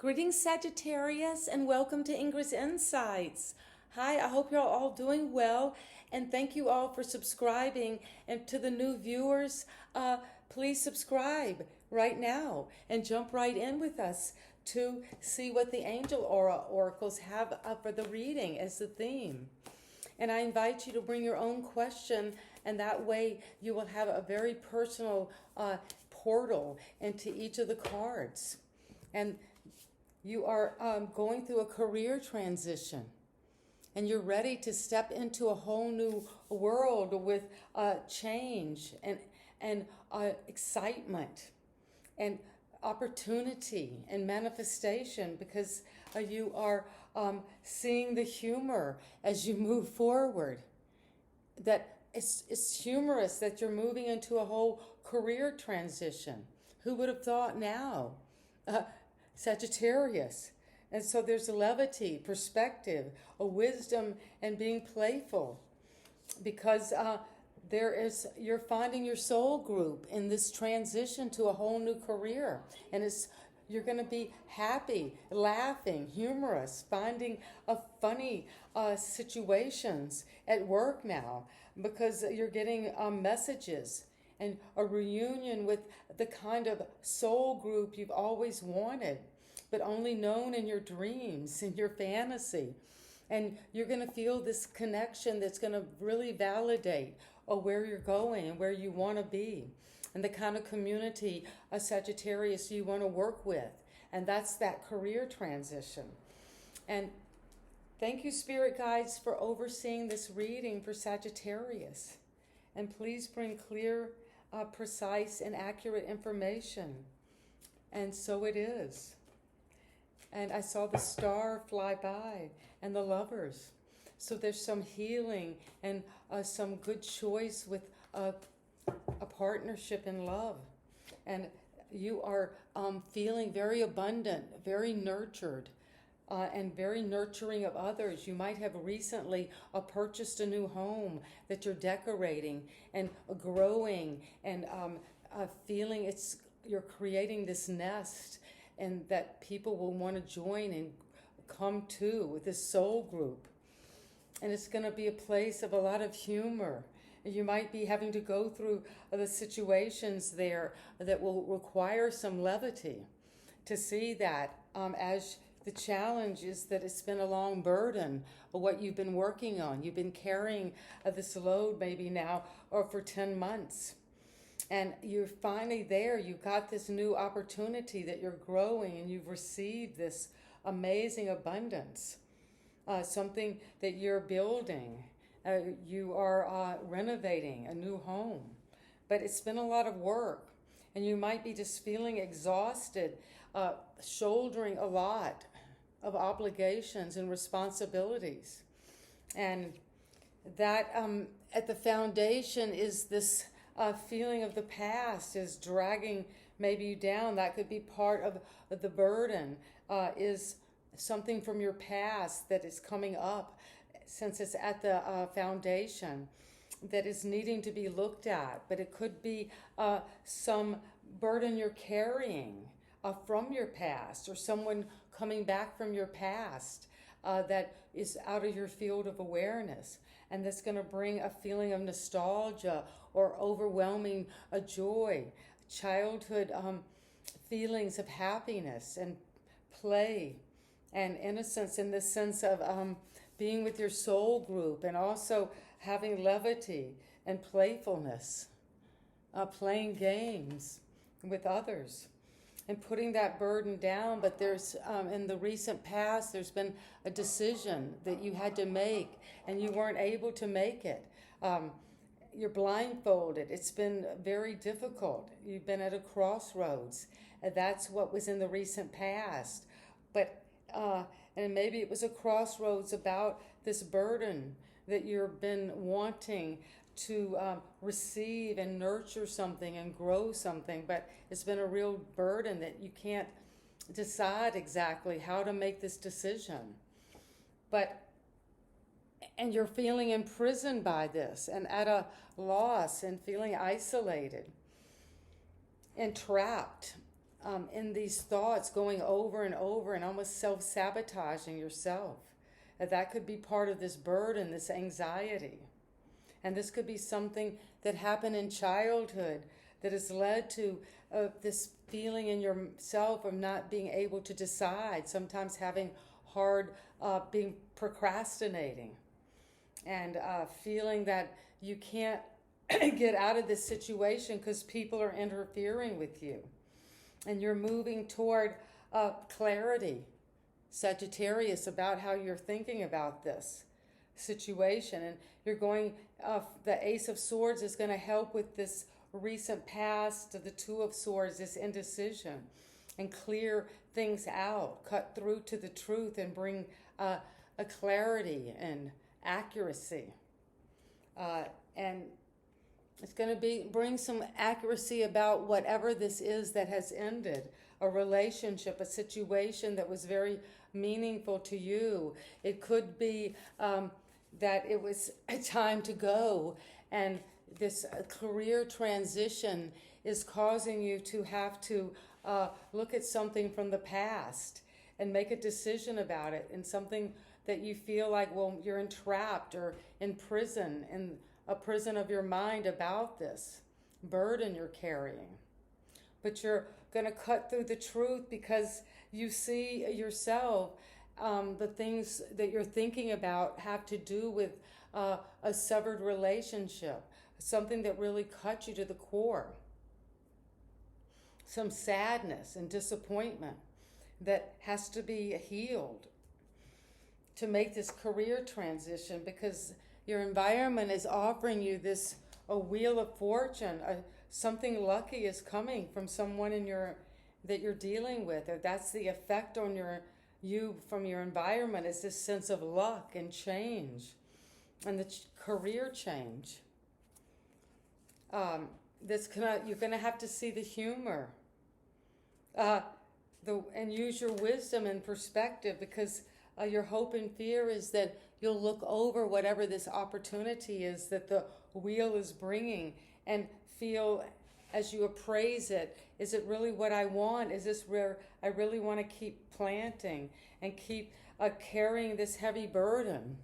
Greetings, Sagittarius, and welcome to Ingrid's Insights. Hi, I hope you're all doing well, and thank you all for subscribing. And to the new viewers, please subscribe right now and jump right in with us to see what the angel oracles have for the reading as the theme. And I invite you to bring your own question, and that way you will have a very personal portal into each of the cards. And you are going through a career transition, and you're ready to step into a whole new world with change and excitement and opportunity and manifestation, because you are seeing the humor as you move forward. That it's humorous that you're moving into a whole career transition. Who would have thought now? Sagittarius. And so there's a levity, perspective, a wisdom, and being playful, because you're finding your soul group in this transition to a whole new career, and you're going to be happy, laughing, humorous, finding funny situations at work now, because you're getting messages and a reunion with the kind of soul group you've always wanted, but only known in your dreams, in your fantasy. And you're going to feel this connection that's going to really validate where you're going and where you want to be, and the kind of community, a Sagittarius, you want to work with. And that's that career transition. And thank you, Spirit Guides, for overseeing this reading for Sagittarius. And please bring clear, precise, and accurate information. And so it is. And I saw the star fly by and the lovers. So there's some healing and some good choice with a partnership in love. And you are feeling very abundant, very nurtured, and very nurturing of others. You might have recently purchased a new home that you're decorating and growing, and feeling you're creating this nest, and that people will want to join and come to with this soul group. And it's going to be a place of a lot of humor. You might be having to go through the situations there that will require some levity, to see that as the challenge is that it's been a long burden of what you've been working on. You've been carrying this load maybe now or for 10 months. And you're finally there. You've got this new opportunity that you're growing, and you've received this amazing abundance, something that you're building. You are renovating a new home. But it's been a lot of work, and you might be just feeling exhausted, shouldering a lot of obligations and responsibilities. And that at the foundation is this feeling of the past is dragging maybe you down. That could be part of the burden, is something from your past that is coming up, since it's at the foundation, that is needing to be looked at. But it could be some burden you're carrying from your past, or someone coming back from your past that is out of your field of awareness, and that's going to bring a feeling of nostalgia or overwhelming joy, childhood feelings of happiness and play and innocence, in the sense of being with your soul group, and also having levity and playfulness, playing games with others, and putting that burden down. But there's, in the recent past, there's been a decision that you had to make, and you weren't able to make it. You're blindfolded. It's been very difficult. You've been at a crossroads. And that's what was in the recent past. But and maybe it was a crossroads about this burden that you've been wanting to receive and nurture something and grow something, but it's been a real burden that you can't decide exactly how to make this decision. And you're feeling imprisoned by this, and at a loss, and feeling isolated and trapped. in these thoughts going over and over and almost self-sabotaging yourself. That could be part of this burden, this anxiety. And this could be something that happened in childhood that has led to this feeling in yourself of not being able to decide, sometimes having hard, being procrastinating, and feeling that you can't get out of this situation because people are interfering with you. And you're moving toward clarity, Sagittarius, about how you're thinking about this situation. And you're going, the Ace of Swords is going to help with this recent past, the Two of Swords, this indecision, and clear things out, cut through to the truth, and bring a clarity and accuracy. And it's going to bring some accuracy about whatever this is that has ended, a relationship, a situation that was very meaningful to you. It could be that it was a time to go, and this career transition is causing you to have to look at something from the past and make a decision about it, and something that you feel like, well, you're entrapped or in prison, in a prison of your mind about this burden you're carrying. But you're going to cut through the truth because you see yourself, the things that you're thinking about have to do with a severed relationship, something that really cut you to the core. Some sadness and disappointment that has to be healed to make this career transition, because your environment is offering you this, a wheel of fortune, something lucky is coming from someone that you're dealing with, or that's the effect on you from your environment, is this sense of luck and change, and the career change. You're gonna have to see the humor, and use your wisdom and perspective, because your hope and fear is that you'll look over whatever this opportunity is that the wheel is bringing, and feel as you appraise it, is it really what I want? Is this where I really want to keep planting and keep carrying this heavy burden?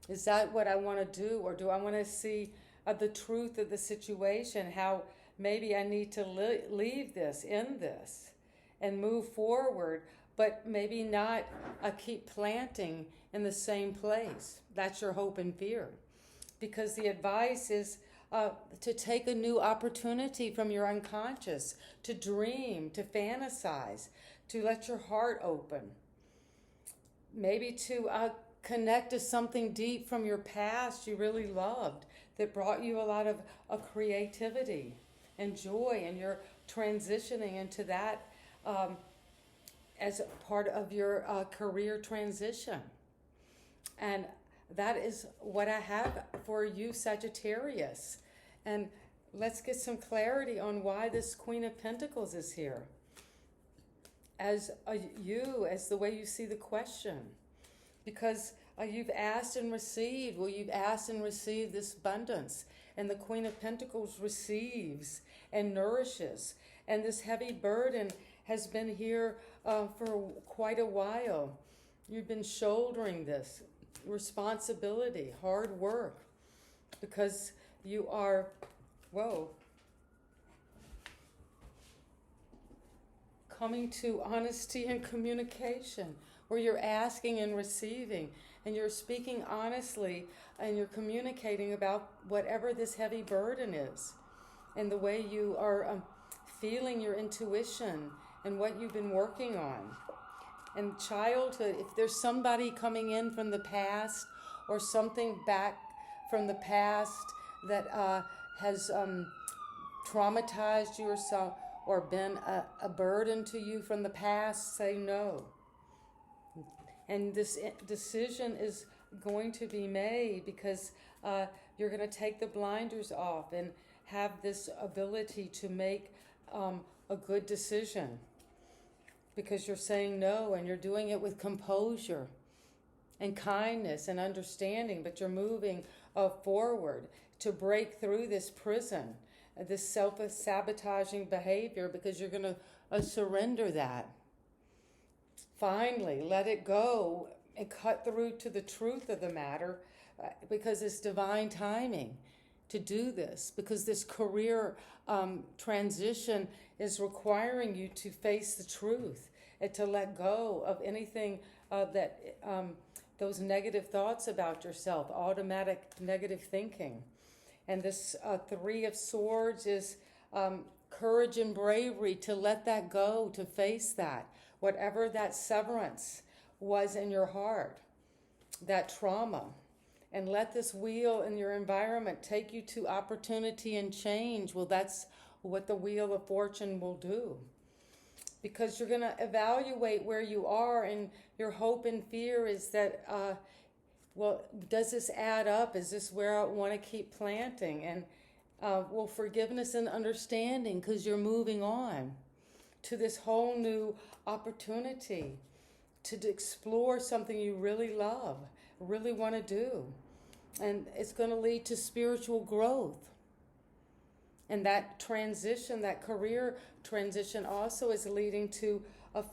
Is that what I want to do? Or do I want to see the truth of the situation, how maybe I need to leave this, end this, and move forward, but maybe not keep planting in the same place? That's your hope and fear. Because the advice is to take a new opportunity from your unconscious, to dream, to fantasize, to let your heart open. Maybe to connect to something deep from your past you really loved, that brought you a lot of creativity and joy, and you're transitioning into that as part of your career transition. And that is what I have for you, Sagittarius. And let's get some clarity on why this Queen of Pentacles is here. As the way you see the question. Because you've asked and received. Well, you've asked and received this abundance. And the Queen of Pentacles receives and nourishes. And this heavy burden has been here for quite a while. You've been shouldering this responsibility, hard work, because you are, coming to honesty and communication, where you're asking and receiving, and you're speaking honestly, and you're communicating about whatever this heavy burden is, and the way you are feeling your intuition and what you've been working on. And childhood, if there's somebody coming in from the past, or something back from the past that has traumatized you or been a burden to you from the past, say no. And this decision is going to be made, because you're going to take the blinders off and have this ability to make a good decision. Because you're saying no, and you're doing it with composure and kindness and understanding, but you're moving forward to break through this prison, this self-sabotaging behavior, because you're going to surrender that. Finally, let it go and cut through to the truth of the matter, because it's divine timing to do this, because this career transition is requiring you to face the truth and to let go of anything those negative thoughts about yourself, automatic negative thinking. And this Three of Swords is courage and bravery to let that go, to face that. Whatever that severance was in your heart, that trauma. And let this wheel in your environment take you to opportunity and change. Well, that's what the Wheel of Fortune will do. Because you're going to evaluate where you are, and your hope and fear is that, does this add up? Is this where I want to keep planting? And forgiveness and understanding, because you're moving on to this whole new opportunity to explore something you really love, really want to do. And it's going to lead to spiritual growth. And that transition, that career transition, also is leading to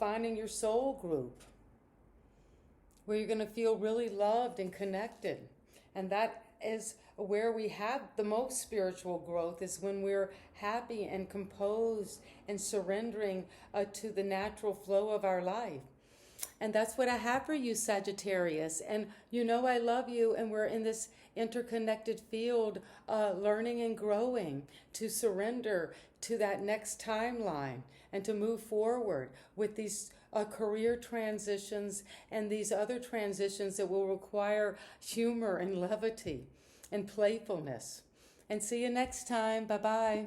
finding your soul group, where you're going to feel really loved and connected. And that is where we have the most spiritual growth, is when we're happy and composed and surrendering to the natural flow of our life. And that's what I have for you, Sagittarius. And you know I love you, and we're in this interconnected field, learning and growing to surrender to that next timeline and to move forward with these career transitions and these other transitions that will require humor and levity and playfulness. And see you next time. Bye-bye.